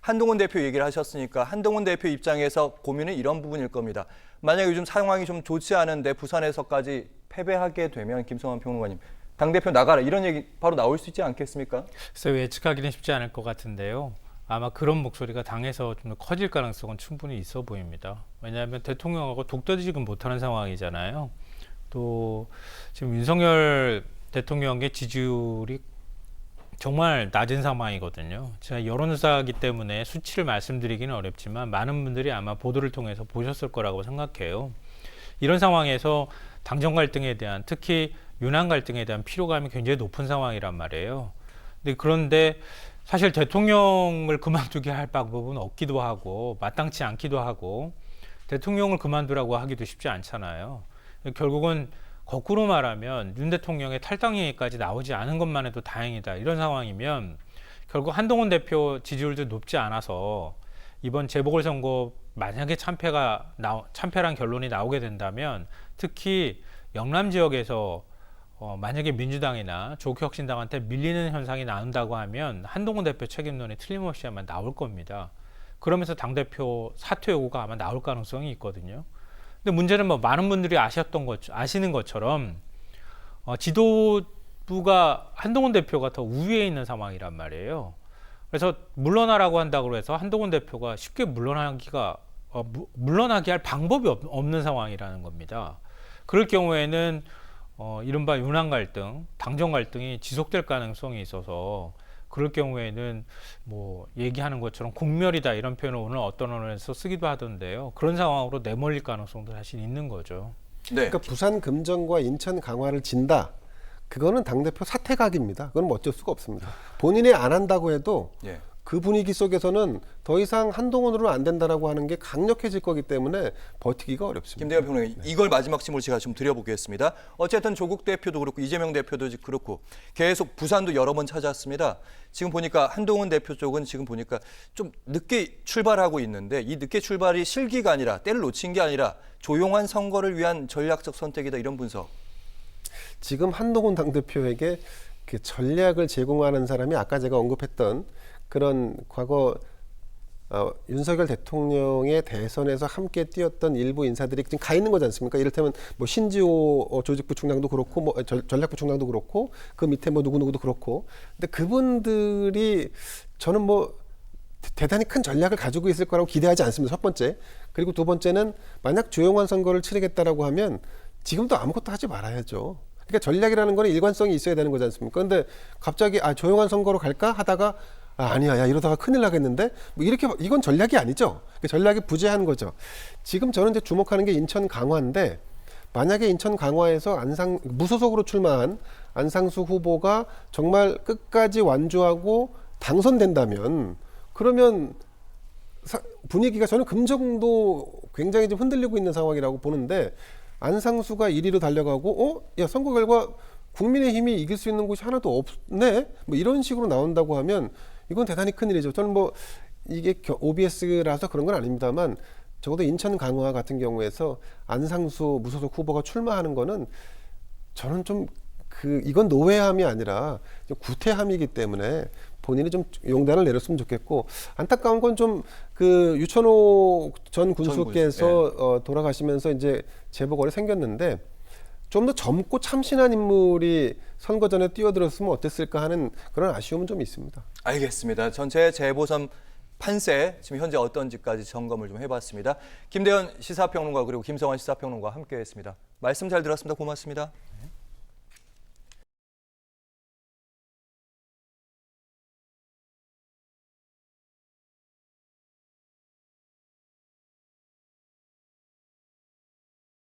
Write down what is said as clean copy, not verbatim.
한동훈 대표 얘기를 하셨으니까 한동훈 대표 입장에서 고민은 이런 부분일 겁니다. 만약 요즘 상황이 좀 좋지 않은데 부산에서까지 패배하게 되면 김성환 평론가님, 당대표 나가라 이런 얘기 바로 나올 수 있지 않겠습니까? 글쎄요, 예측하기는 쉽지 않을 것 같은데요. 아마 그런 목소리가 당에서 좀 더 커질 가능성은 충분히 있어 보입니다. 왜냐하면 대통령하고 독도지금 못하는 상황이잖아요. 또 지금 윤석열 대통령의 지지율이 정말 낮은 상황이거든요. 제가 여론조사이기 때문에 수치를 말씀드리기는 어렵지만 많은 분들이 아마 보도를 통해서 보셨을 거라고 생각해요. 이런 상황에서 당정 갈등에 대한, 특히 윤한 갈등에 대한 피로감이 굉장히 높은 상황이란 말이에요. 그런데 사실 대통령을 그만두게 할 방법은 없기도 하고 마땅치 않기도 하고 대통령을 그만두라고 하기도 쉽지 않잖아요. 결국은 거꾸로 말하면 윤 대통령의 탈당 얘기까지 나오지 않은 것만 해도 다행이다. 이런 상황이면 결국 한동훈 대표 지지율도 높지 않아서 이번 재보궐선거 만약에 참패란 결론이 나오게 된다면 특히 영남 지역에서 만약에 민주당이나 조국혁신당한테 밀리는 현상이 나온다고 하면 한동훈 대표 책임론이 틀림없이 아마 나올 겁니다. 그러면서 당대표 사퇴 요구가 아마 나올 가능성이 있거든요. 근데 문제는 뭐 많은 분들이 아시는 것처럼 지도부가 한동훈 대표가 더 우위에 있는 상황이란 말이에요. 그래서 물러나라고 한다고 해서 한동훈 대표가 쉽게 물러나게 할 방법이 없는 상황이라는 겁니다. 그럴 경우에는 이른바 윤한 갈등, 당정 갈등이 지속될 가능성이 있어서 그럴 경우에는 뭐 얘기하는 것처럼 공멸이다 이런 표현을 오늘 어떤 언론에서 쓰기도 하던데요. 그런 상황으로 내몰릴 가능성도 사실 있는 거죠. 네. 그러니까 부산 금정과 인천 강화를 진다. 그거는 당대표 사퇴각입니다. 그건 뭐 어쩔 수가 없습니다. 본인이 안 한다고 해도 예. 그 분위기 속에서는 더 이상 한동훈으로는 안 된다라고 하는 게 강력해질 거기 때문에 버티기가 어렵습니다. 김대현 평론가님, 이걸 마지막 질문을 제가 좀 드려보겠습니다. 어쨌든 조국 대표도 그렇고 이재명 대표도 그렇고 계속 부산도 여러 번 찾아왔습니다. 지금 보니까 한동훈 대표 쪽은 지금 보니까 좀 늦게 출발하고 있는데 이 늦게 출발이 실기가 아니라 때를 놓친 게 아니라 조용한 선거를 위한 전략적 선택이다 이런 분석. 지금 한동훈 당대표에게 그 전략을 제공하는 사람이 아까 제가 언급했던 그런 과거 윤석열 대통령의 대선에서 함께 뛰었던 일부 인사들이 지금 가 있는 거지 않습니까? 이를테면 뭐 신지호 조직부 총장도 그렇고 뭐 전략부 총장도 그렇고 그 밑에 뭐 누구누구도 그렇고 근데 그분들이 저는 뭐 대단히 큰 전략을 가지고 있을 거라고 기대하지 않습니다. 첫 번째. 그리고 두 번째는 만약 조용한 선거를 치르겠다라고 하면 지금도 아무것도 하지 말아야죠. 그러니까 전략이라는 거는 일관성이 있어야 되는 거지 않습니까? 근데 갑자기 조용한 선거로 갈까 하다가 아니야, 야, 이러다가 큰일 나겠는데? 뭐 이렇게, 이건 전략이 아니죠. 전략이 부재한 거죠. 지금 저는 이제 주목하는 게 인천 강화인데, 만약에 인천 강화에서 무소속으로 출마한 안상수 후보가 정말 끝까지 완주하고 당선된다면, 그러면 분위기가 저는 금정도 굉장히 좀 흔들리고 있는 상황이라고 보는데, 안상수가 1위로 달려가고, 야, 선거 결과 국민의힘이 이길 수 있는 곳이 하나도 없네? 뭐 이런 식으로 나온다고 하면, 이건 대단히 큰일이죠. 저는 뭐 이게 OBS라서 그런 건 아닙니다만 적어도 인천 강화 같은 경우에서 안상수 무소속 후보가 출마하는 거는 저는 좀 이건 노회함이 아니라 구태함이기 때문에 본인이 좀 용단을 내렸으면 좋겠고 안타까운 건 좀 유천호 전 군수께서 돌아가시면서 이제 재보궐이 생겼는데 좀 더 젊고 참신한 인물이 선거 전에 뛰어들었으면 어땠을까 하는 그런 아쉬움은 좀 있습니다. 알겠습니다. 전체 재보선 판세 지금 현재 어떤지까지 점검을 좀 해봤습니다. 김대현 시사평론가 그리고 김성환 시사평론가 함께했습니다. 말씀 잘 들었습니다. 고맙습니다.